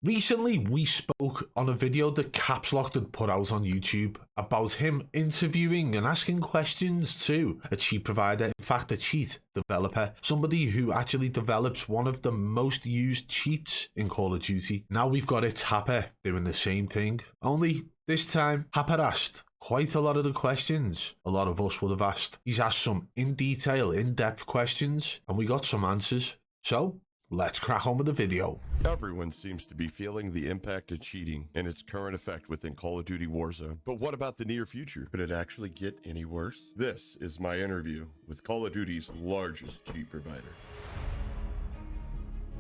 Recently, we spoke on a video that Caps Locked had put out on YouTube about him interviewing and asking questions to a cheat provider, in fact a cheat developer, somebody who actually develops one of the most used cheats in Call of Duty. Now we've got it Happer doing the same thing, only this time Happer asked quite a lot of the questions a lot of us would have asked. He's asked some in detail, in-depth questions, and we got some answers. So let's crack on with the video. Everyone seems to be feeling the impact of cheating and its current effect within Call of Duty Warzone. But what about the near future? Could it actually get any worse? This is my interview with Call of Duty's largest cheat provider.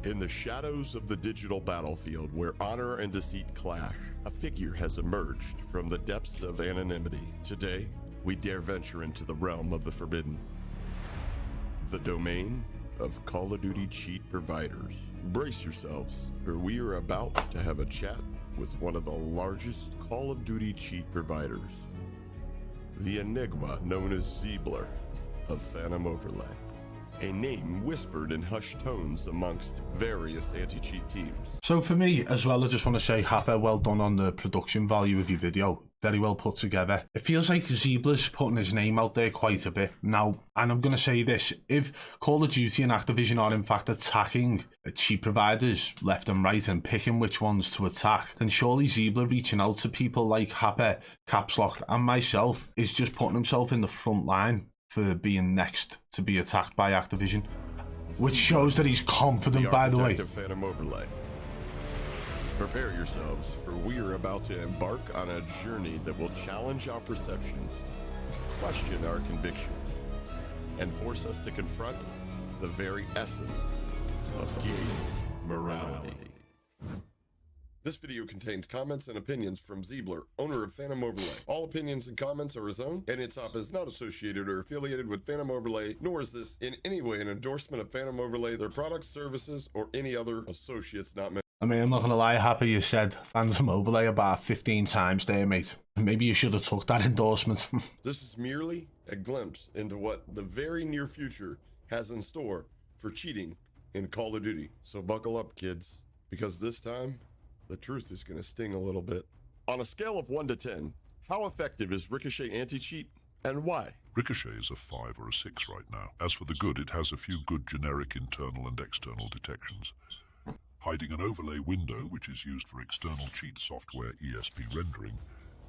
In the shadows of the digital battlefield where honor and deceit clash, a figure has emerged from the depths of anonymity. Today, we dare venture into the realm of the forbidden. The domain of Call of Duty cheat providers. Brace yourselves, for we are about to have a chat with one of the largest Call of Duty cheat providers, the enigma known as Ziebler of Phantom Overlay, a name whispered in hushed tones amongst various anti-cheat teams. So for me as well, I just want to say, Happer, well done on the production value of your video. Very well put together. It feels like Ziebler's putting his name out there quite a bit now, and I'm going to say this: if Call of Duty and Activision are in fact attacking cheat providers left and right and picking which ones to attack, then surely Ziebler reaching out to people like Happer, Caps Locked, and myself is just putting himself in the front line for being next to be attacked by Activision, which shows that he's confident, by the way. Phantom Overlay. Prepare yourselves, for we are about to embark on a journey that will challenge our perceptions, question our convictions, and force us to confront the very essence of game morality. This video contains comments and opinions from Ziebler, owner of Phantom Overlay. All opinions and comments are his own, and InTop is not associated or affiliated with Phantom Overlay, nor is this in any way an endorsement of Phantom Overlay, their products, services, or any other associates not mentioned. I mean, I'm not going to lie, Happy, you said Phantom Overlay about 15 times there, mate. Maybe you should have took that endorsement. This is merely a glimpse into what the very near future has in store for cheating in Call of Duty. So buckle up, kids, because this time, the truth is going to sting a little bit. On a scale of 1 to 10, how effective is Ricochet anti-cheat, and why? Ricochet is a 5 or a 6 right now. As for the good, it has a few good generic internal and external detections. Hiding an overlay window, which is used for external cheat software ESP rendering,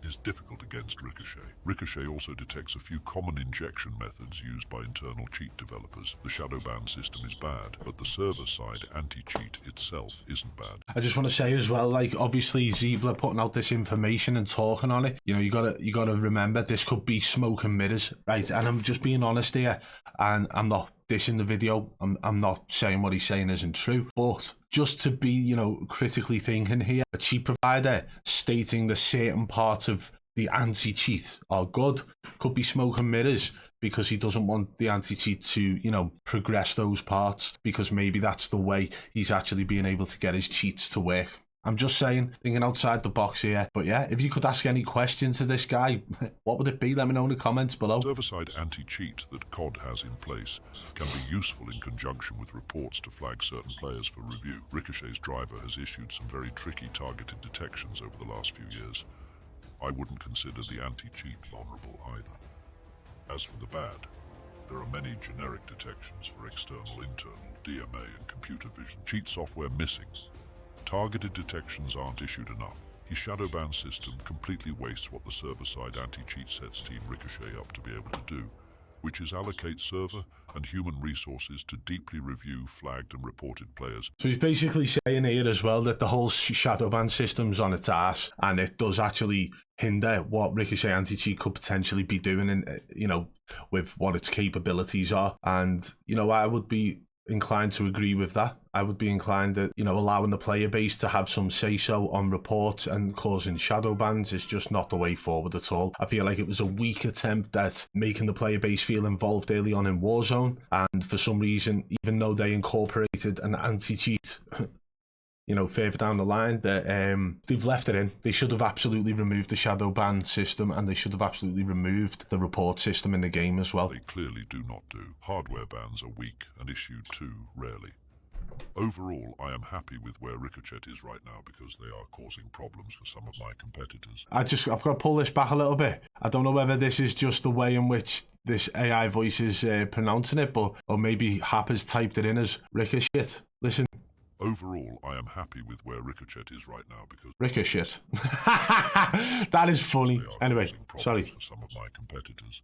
is difficult against Ricochet. Ricochet also detects a few common injection methods used by internal cheat developers. The shadow ban system is bad, but the server-side anti-cheat itself isn't bad. I just want to say as well, like, obviously Ziebler putting out this information and talking on it, you know, you gotta remember this could be smoke and mirrors, right? And I'm just being honest here, and I'm not dissing the video. I'm not saying what he's saying isn't true, but just to be, you know, critically thinking here, a cheat provider stating that certain parts of the anti-cheat are good could be smoke and mirrors because he doesn't want the anti-cheat to, you know, progress those parts, because maybe that's the way he's actually being able to get his cheats to work. I'm just saying, thinking outside the box here. But yeah, if you could ask any question to this guy, what would it be? Let me know in the comments below. Server-side anti-cheat that COD has in place can be useful in conjunction with reports to flag certain players for review. Ricochet's driver has issued some very tricky targeted detections over the last few years. I wouldn't consider the anti-cheat vulnerable either. As for the bad, there are many generic detections for external, internal, DMA and computer vision. Cheat software missing. Targeted detections aren't issued enough. His shadow ban system completely wastes what the server-side anti-cheat sets Team Ricochet up to be able to do, which is allocate server and human resources to deeply review flagged and reported players. So he's basically saying here as well that the whole shadow ban system's on its ass, and it does actually hinder what Ricochet anti-cheat could potentially be doing, in, you know, with what its capabilities are. And, you know, I would be inclined to agree with that. I would be inclined that, you know, allowing the player base to have some say-so on reports and causing shadow bans is just not the way forward at all. I feel like it was a weak attempt at making the player base feel involved early on in Warzone, and for some reason, even though they incorporated an anti-cheat, you know, further down the line, that they've left it in. They should have absolutely removed the shadow ban system, and they should have absolutely removed the report system in the game as well. They clearly do not do. Hardware bans are weak and issued too rarely. Overall, I am happy with where Ricochet is right now because they are causing problems for some of my competitors. I've got to pull this back a little bit. I don't know whether this is just the way in which this AI voice is pronouncing it, or maybe Hap has typed it in as Ricochet. Listen. Overall, I am happy with where Ricochet is right now because Ricochet. That is funny. Anyway, sorry. For some of my competitors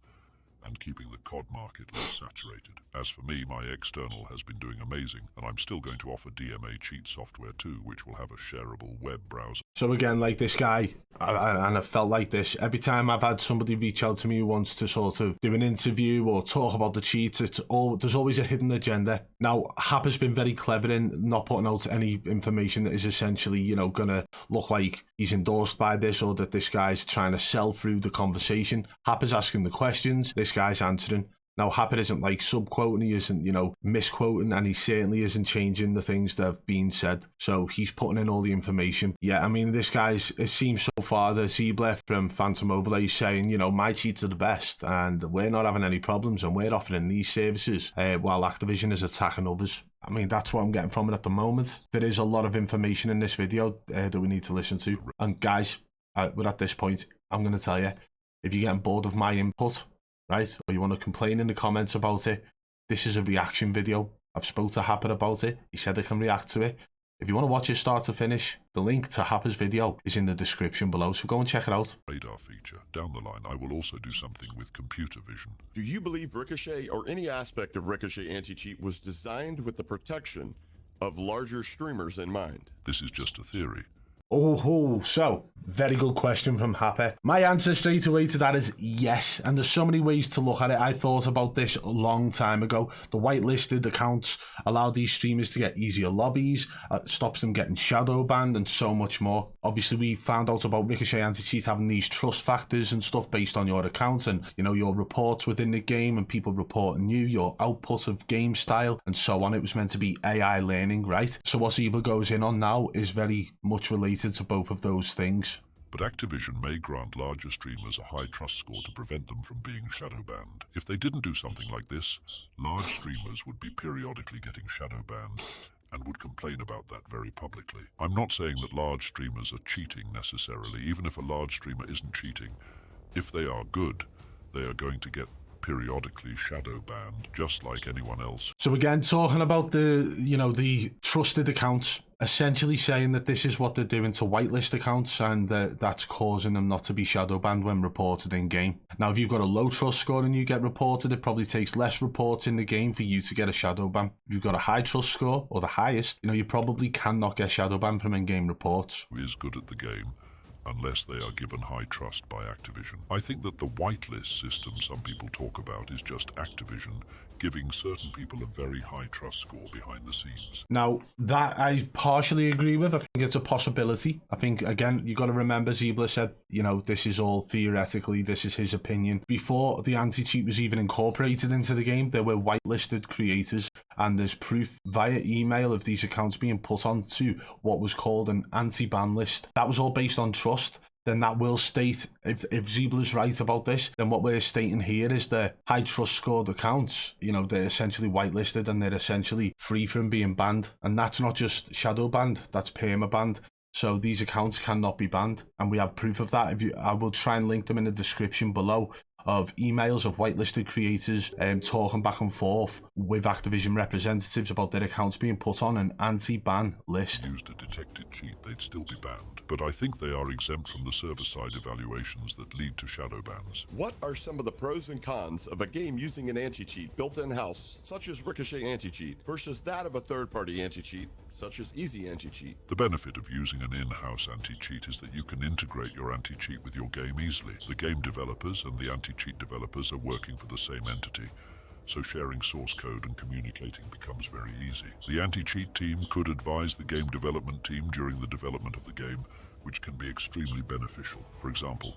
and keeping the COD market less saturated. As for me, my external has been doing amazing, and I'm still going to offer DMA cheat software too, which will have a shareable web browser. So again, like this guy, and I felt like this every time I've had somebody reach out to me who wants to sort of do an interview or talk about the cheats. There's always a hidden agenda. Now, Hap has been very clever in not putting out any information that is essentially, you know, gonna look like he's endorsed by this or that this guy's trying to sell through the conversation. Hap is asking the questions, this guy's answering. Now, Happer isn't like subquoting, he isn't, you know, misquoting, and he certainly isn't changing the things that have been said. So he's putting in all the information. Yeah, I mean, this guy's, it seems so far that Ziebler from Phantom Overlay is saying, you know, my cheats are the best and we're not having any problems and we're offering these services while Activision is attacking others. I mean, that's what I'm getting from it at the moment. There is a lot of information in this video that we need to listen to. And guys, we're at this point, I'm going to tell you, if you're getting bored of my input, right, or you want to complain in the comments about it, this is a reaction video. I've spoke to Happer about it. He said I can react to it. If you want to watch it start to finish, the link to Happer's video is in the description below, so go and check it out. Radar feature. Down the line, I will also do something with computer vision. Do you believe Ricochet or any aspect of Ricochet anti-cheat was designed with the protection of larger streamers in mind? This is just a theory. Oh, so very good question from Happer. My answer straight away to that is yes, and there's so many ways to look at it. I thought about this a long time ago. The whitelisted accounts allow these streamers to get easier lobbies, stops them getting shadow banned, and so much more. Obviously, we found out about Ricochet Anti-Cheat having these trust factors and stuff based on your account and, you know, your reports within the game and people reporting you, your output of game style, and so on. It was meant to be AI learning, right? So what Ziebler goes in on now is very much related to both of those things. But Activision may grant larger streamers a high trust score to prevent them from being shadow banned. If they didn't do something like this, large streamers would be periodically getting shadow banned and would complain about that very publicly. I'm not saying that large streamers are cheating necessarily, even if a large streamer isn't cheating. If they are good, they are going to get periodically shadow banned, just like anyone else. So again, talking about the trusted accounts, essentially saying that this is what they're doing to whitelist accounts and that's causing them not to be shadow banned when reported in game. Now, if you've got a low trust score and you get reported, it probably takes less reports in the game for you to get a shadow ban. If you've got a high trust score, or the highest, you probably cannot get shadow banned from in-game reports. Who is good at the game, unless they are given high trust by Activision. I think that the whitelist system some people talk about is just Activision giving certain people a very high trust score behind the scenes. Now, that I partially agree with. I think it's a possibility. I think, again, you got to remember Ziebler said, this is all theoretically, this is his opinion. Before the anti-cheat was even incorporated into the game, there were whitelisted creators, and there's proof via email of these accounts being put onto what was called an anti-ban list. That was all based on trust. Then that will state, if Ziebler's right about this, then what we're stating here is the high trust scored accounts, they're essentially whitelisted and they're essentially free from being banned. And that's not just shadow banned, that's perma banned. So these accounts cannot be banned, and we have proof of that. I will try and link them in the description below, of emails of whitelisted creators talking back and forth with Activision representatives about their accounts being put on an anti-ban list. Used a detected cheat, they'd still be banned. But I think they are exempt from the server-side evaluations that lead to shadow bans. What are some of the pros and cons of a game using an anti-cheat built in-house, such as Ricochet Anti-Cheat, versus that of a third-party anti-cheat, such as Easy Anti-Cheat? The benefit of using an in-house anti-cheat is that you can integrate your anti-cheat with your game easily. The game developers and the anti-cheat developers are working for the same entity, so sharing source code and communicating becomes very easy. The anti-cheat team could advise the game development team during the development of the game, which can be extremely beneficial. For example,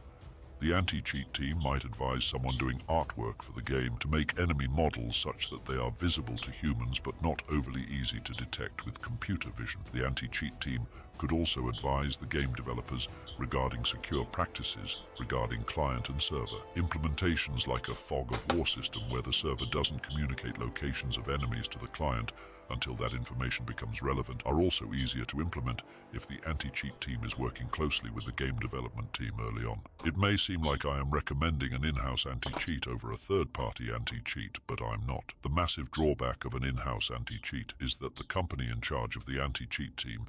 the anti-cheat team might advise someone doing artwork for the game to make enemy models such that they are visible to humans but not overly easy to detect with computer vision. The anti-cheat team could also advise the game developers regarding secure practices regarding client and server. Implementations like a fog of war system where the server doesn't communicate locations of enemies to the client until that information becomes relevant are also easier to implement if the anti-cheat team is working closely with the game development team early on. It may seem like I am recommending an in-house anti-cheat over a third-party anti-cheat, but I'm not. The massive drawback of an in-house anti-cheat is that the company in charge of the anti-cheat team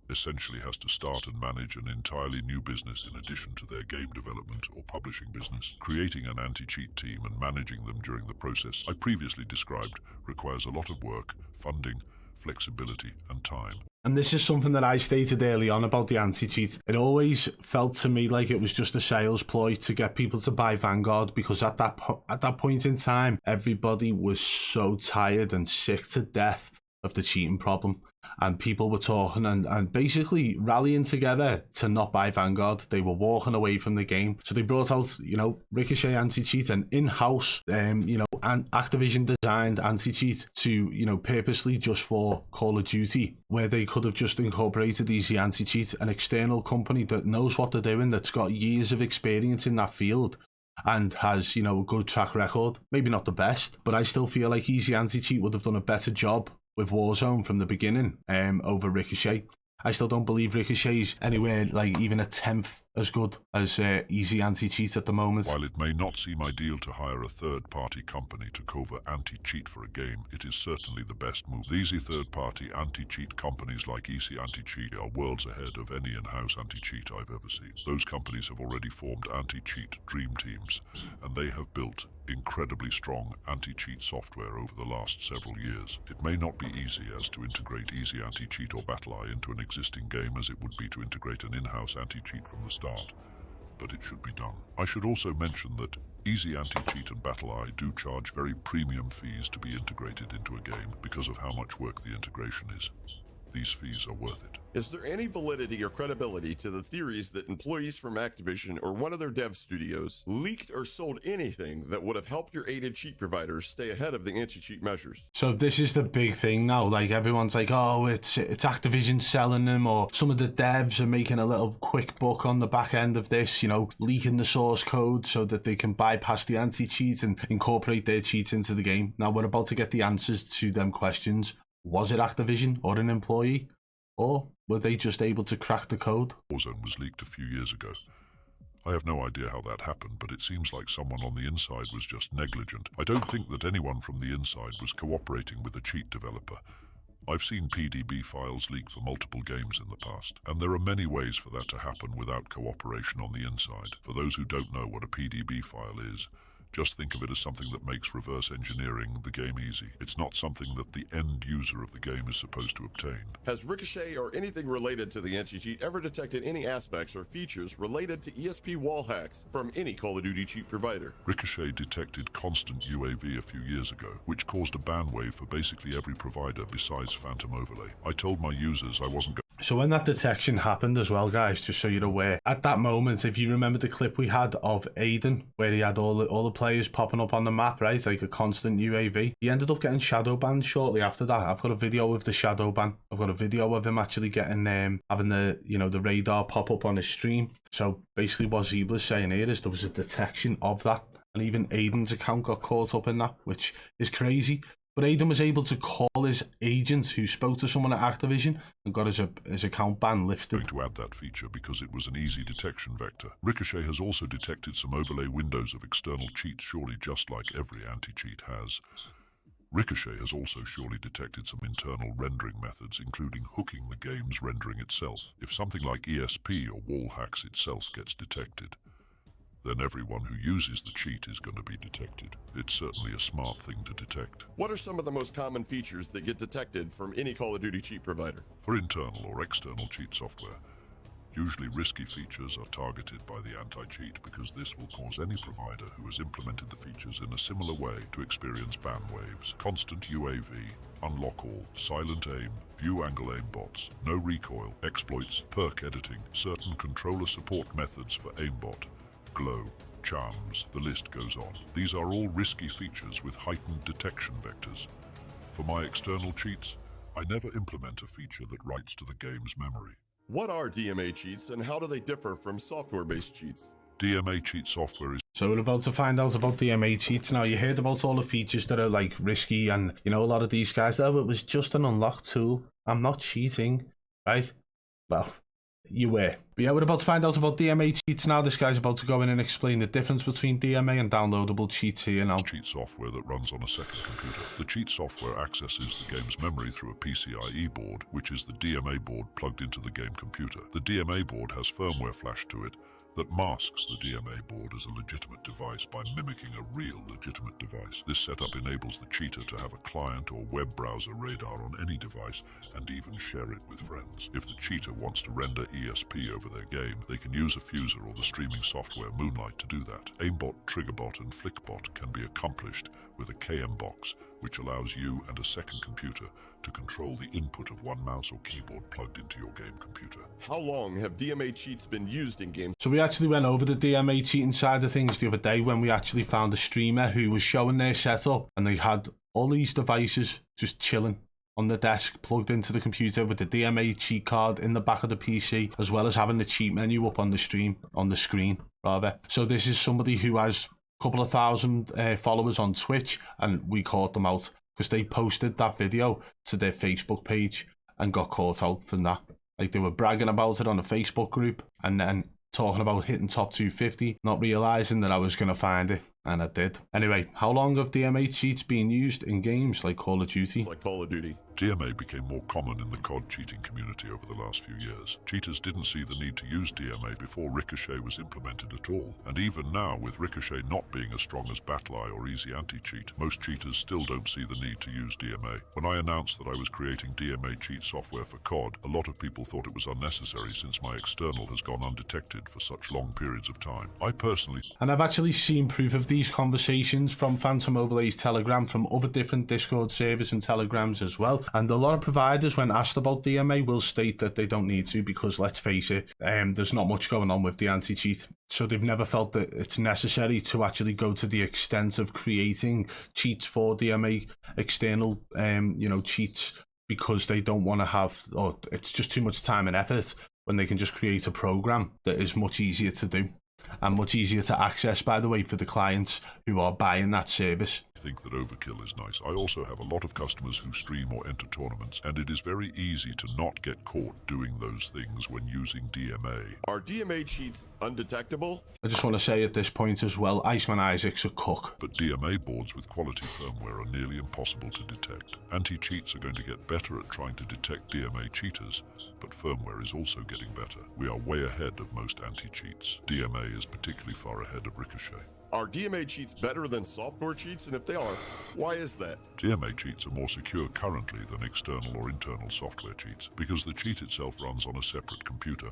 essentially has to start and manage an entirely new business in addition to their game development or publishing business. Creating an anti-cheat team and managing them during the process I previously described requires a lot of work, funding, flexibility, and time. And this is something that I stated early on about the anti-cheat. It always felt to me like it was just a sales ploy to get people to buy Vanguard, because at that point in time, everybody was so tired and sick to death of the cheating problem. And people were talking and basically rallying together to not buy Vanguard. They were walking away from the game. So they brought out, Ricochet anti-cheat, and in-house, and Activision designed anti-cheat to, purposely just for Call of Duty, where they could have just incorporated Easy Anti-Cheat, an external company that knows what they're doing, that's got years of experience in that field and has, a good track record. Maybe not the best, but I still feel like Easy Anti-Cheat would have done a better job with Warzone from the beginning over Ricochet. I still don't believe Ricochet's anywhere like even a 10th as good as Easy Anti-Cheat at the moment. While it may not seem ideal to hire a third-party company to cover anti-cheat for a game, it is certainly the best move. These third-party anti-cheat companies like Easy Anti-Cheat are worlds ahead of any in-house anti-cheat I've ever seen. Those companies have already formed anti-cheat dream teams, and they have built incredibly strong anti-cheat software over the last several years. It may not be easy as to integrate Easy Anti-Cheat or BadBoy into an existing game as it would be to integrate an in-house anti-cheat from the start, but it should be done. I should also mention that Easy Anti-Cheat and BadBoy do charge very premium fees to be integrated into a game because of how much work the integration is. These fees are worth it. Is there any validity or credibility to the theories that employees from Activision or one of their dev studios leaked or sold anything that would have helped your aided cheat providers stay ahead of the anti-cheat measures? So this is the big thing now. Like, everyone's like, oh, it's Activision selling them, or some of the devs are making a little quick buck on the back end of this, leaking the source code so that they can bypass the anti-cheat and incorporate their cheats into the game. Now we're about to get the answers to them questions. Was it Activision or an employee? Or were they just able to crack the code? Warzone was leaked a few years ago. I have no idea how that happened, but it seems like someone on the inside was just negligent. I don't think that anyone from the inside was cooperating with a cheat developer. I've seen PDB files leak for multiple games in the past, and there are many ways for that to happen without cooperation on the inside. For those who don't know what a PDB file is, just think of it as something that makes reverse engineering the game easy. It's not something that the end user of the game is supposed to obtain. Has Ricochet or anything related to the anti-cheat ever detected any aspects or features related to ESP wall hacks from any Call of Duty cheat provider? Ricochet detected constant UAV a few years ago, which caused a ban wave for basically every provider besides Phantom Overlay. I told my users I wasn't going. So when that detection happened as well, guys, just so you're aware, at that moment, if you remember the clip we had of Aiden, where he had all the players popping up on the map, right, like a constant UAV, he ended up getting shadow banned shortly after that. I've got a video of the shadow ban. I've got a video of him actually getting having the radar pop up on his stream. So basically what Zeebler's saying here is there was a detection of that, and even Aiden's account got caught up in that, which is crazy. But Aiden was able to call his agent who spoke to someone at Activision and got his account ban lifted. I'm going to add that feature because it was an easy detection vector. Ricochet has also detected some overlay windows of external cheats, surely just like every anti-cheat has. Ricochet has also surely detected some internal rendering methods, including hooking the game's rendering itself. If something like ESP or wall hacks itself gets detected, then everyone who uses the cheat is going to be detected. It's certainly a smart thing to detect. What are some of the most common features that get detected from any Call of Duty cheat provider? For internal or external cheat software, usually risky features are targeted by the anti-cheat because this will cause any provider who has implemented the features in a similar way to experience ban waves. Constant UAV, unlock all, silent aim, view angle aim bots, no recoil, exploits, perk editing, certain controller support methods for aimbot, glow, charms, the list goes on. These are all risky features with heightened detection vectors. For my external cheats, I never implement a feature that writes to the game's memory. What are DMA cheats and how do they differ from software-based cheats? DMA cheat software is So we're about to find out about DMA cheats. Now, you heard about all the features that are like risky, and you know, a lot of these guys, oh, it was just an unlocked tool. I'm not cheating, right? Well, you were. But yeah, we're about to find out about DMA cheats now. This guy's about to go in and explain the difference between DMA and downloadable cheats here now. cheat software that runs on a second computer. The cheat software accesses the game's memory through a PCIe board, which is the DMA board plugged into the game computer. The DMA board has firmware flashed to it that masks the DMA board as a legitimate device by mimicking a real legitimate device. This setup enables the cheater to have a client or web browser radar on any device and even share it with friends. If the cheater wants to render ESP over their game, they can use a fuser or the streaming software Moonlight to do that. Aimbot, Triggerbot, and Flickbot can be accomplished with a KM box, which allows you and a second computer to control the input of one mouse or keyboard plugged into your game computer. How long have DMA cheats been used in games? So we actually went over the DMA cheating side of things the other day when we actually found a streamer who was showing their setup, and they had all these devices just chilling on the desk plugged into the computer with the DMA cheat card in the back of the PC, as well as having the cheat menu up on the screen. So this is somebody who has a couple of thousand followers on Twitch, and we caught them out because they posted that video to their Facebook page and got caught out from that. Like, they were bragging about it on a Facebook group and then talking about hitting top 250, not realizing that I was going to find it, and I did. Anyway, how long have DMA cheats been used in games like Call of Duty? It's like Call of Duty. DMA became more common in the COD cheating community over the last few years. Cheaters didn't see the need to use DMA before Ricochet was implemented at all. And even now, with Ricochet not being as strong as BadBoy or Easy AntiCheat, most cheaters still don't see the need to use DMA. When I announced that I was creating DMA cheat software for COD, a lot of people thought it was unnecessary since my external has gone undetected for such long periods of time. I personally... And I've actually seen proof of these conversations from Phantom Overlay's Telegram, from other different Discord servers and Telegrams as well. And a lot of providers, when asked about DMA, will state that they don't need to because, let's face it, there's not much going on with the anti-cheat. So they've never felt that it's necessary to actually go to the extent of creating cheats for DMA, external, cheats, because they don't want to have, or it's just too much time and effort when they can just create a program that is much easier to do and much easier to access, by the way, for the clients who are buying that service. think that overkill is nice. I also have a lot of customers who stream or enter tournaments, and it is very easy to not get caught doing those things when using DMA. Are DMA cheats undetectable? I just want to say at this point as well, Iceman Isaac's a cook. But DMA boards with quality firmware are nearly impossible to detect. Anti-cheats are going to get better at trying to detect DMA cheaters, but firmware is also getting better. We are way ahead of most anti-cheats. DMA is particularly far ahead of Ricochet. Are DMA cheats better than software cheats? And if they are, why is that? DMA cheats are more secure currently than external or internal software cheats, because the cheat itself runs on a separate computer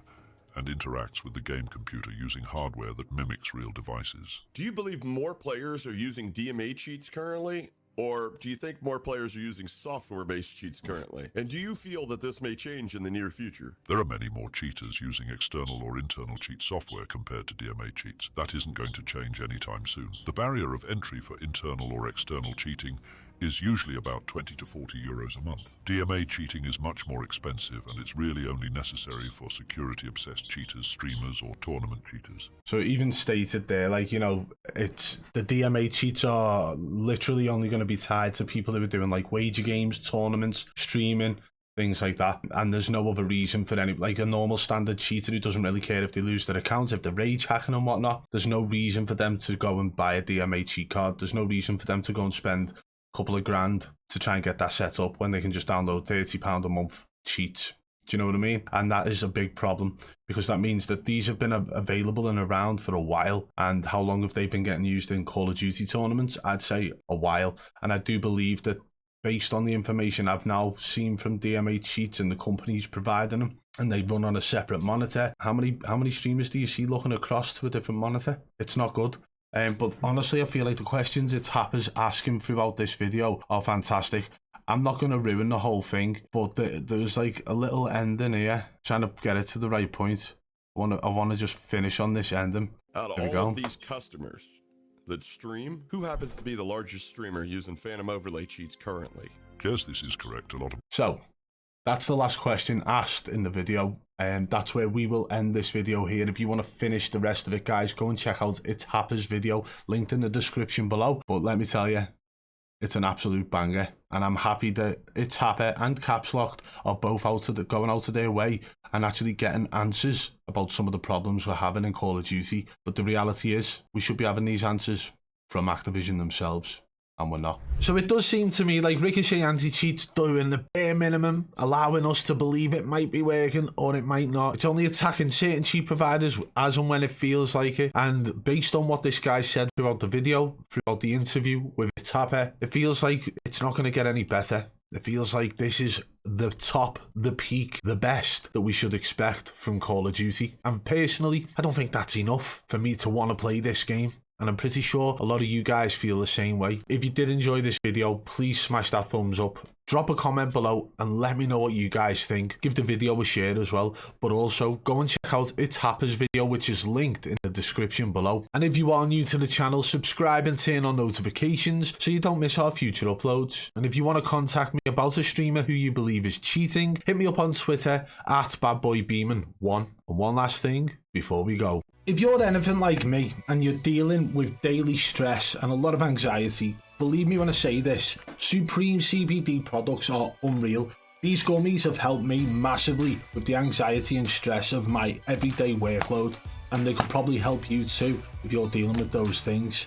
and interacts with the game computer using hardware that mimics real devices. Do you believe more players are using DMA cheats currently? Or do you think more players are using software-based cheats currently? And do you feel that this may change in the near future? There are many more cheaters using external or internal cheat software compared to DMA cheats. That isn't going to change anytime soon. The barrier of entry for internal or external cheating is usually about 20 to 40 euros a month. DMA cheating is much more expensive, and it's really only necessary for security-obsessed cheaters, streamers, or tournament cheaters. So it even stated there, like, you know, it's the DMA cheats are literally only going to be tied to people who are doing like wager games, tournaments, streaming, things like that. And there's no other reason for any, like a normal standard cheater who doesn't really care if they lose their accounts, if they're rage hacking and whatnot. There's no reason for them to go and buy a DMA cheat card. There's no reason for them to go and spend couple of grand to try and get that set up when they can just download £30 a month cheats. Do you know what I mean? And that is a big problem, because that means that these have been available and around for a while. And how long have they been getting used in Call of Duty tournaments? I'd say a while. And I do believe that based on the information I've now seen from DMA cheats and the companies providing them, and they run on a separate monitor. How many streamers do you see looking across to a different monitor? It's not good. But honestly, I feel like the questions it's Happer's asking throughout this video are fantastic. I'm not going to ruin the whole thing, but there's like a little ending here, trying to get it to the right point. I want to just finish on this ending. Out of all of these customers that stream, who happens to be the largest streamer using Phantom Overlay cheats currently? Yes, this is correct. A lot of... So, That's the last question asked in the video. That's where we will end this video here. If you want to finish the rest of it, guys, go and check out ItHapper's video, linked in the description below. But let me tell you, it's an absolute banger, and I'm happy that ItHapper and Caps Locked are both going out of their way and actually getting answers about some of the problems we're having in Call of Duty. But the reality is, we should be having these answers from Activision themselves, and we're not. So it does seem to me like Ricochet Anti-Cheat's doing the bare minimum, allowing us to believe it might be working or it might not. It's only attacking certain cheat providers as and when it feels like it. And based on what this guy said throughout the video, throughout the interview with ItHapper, it feels like it's not going to get any better. It feels like this is the top, the peak, the best that we should expect from Call of Duty. And personally, I don't think that's enough for me to want to play this game. And I'm pretty sure a lot of you guys feel the same way. If you did enjoy this video, please smash that thumbs up. Drop a comment below and let me know what you guys think. Give the video a share as well. But also, go and check out ItHapper's video, which is linked in the description below. And if you are new to the channel, subscribe and turn on notifications so you don't miss our future uploads. And if you want to contact me about a streamer who you believe is cheating, hit me up on Twitter at BadBoy Beaman1. And one last thing before we go. If you're anything like me and you're dealing with daily stress and a lot of anxiety, believe me when I say this, Supreme CBD products are unreal. These gummies have helped me massively with the anxiety and stress of my everyday workload, and they could probably help you too if you're dealing with those things.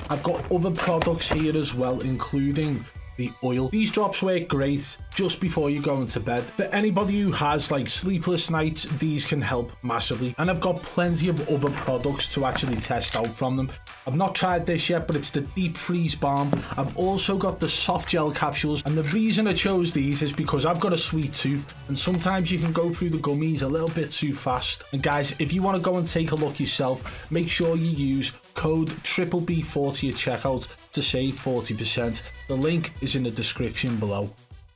I've got other products here as well, including the oil. These drops work great just before you go into bed. For anybody who has like sleepless nights, these can help massively. And I've got plenty of other products to actually test out from them. I've not tried this yet, but it's the deep freeze balm. I've also got the soft gel capsules, and the reason I chose these is because I've got a sweet tooth and sometimes you can go through the gummies a little bit too fast. And guys, if you want to go and take a look yourself, make sure you use code BBB40 at checkout to save 40%. The link is in the description below.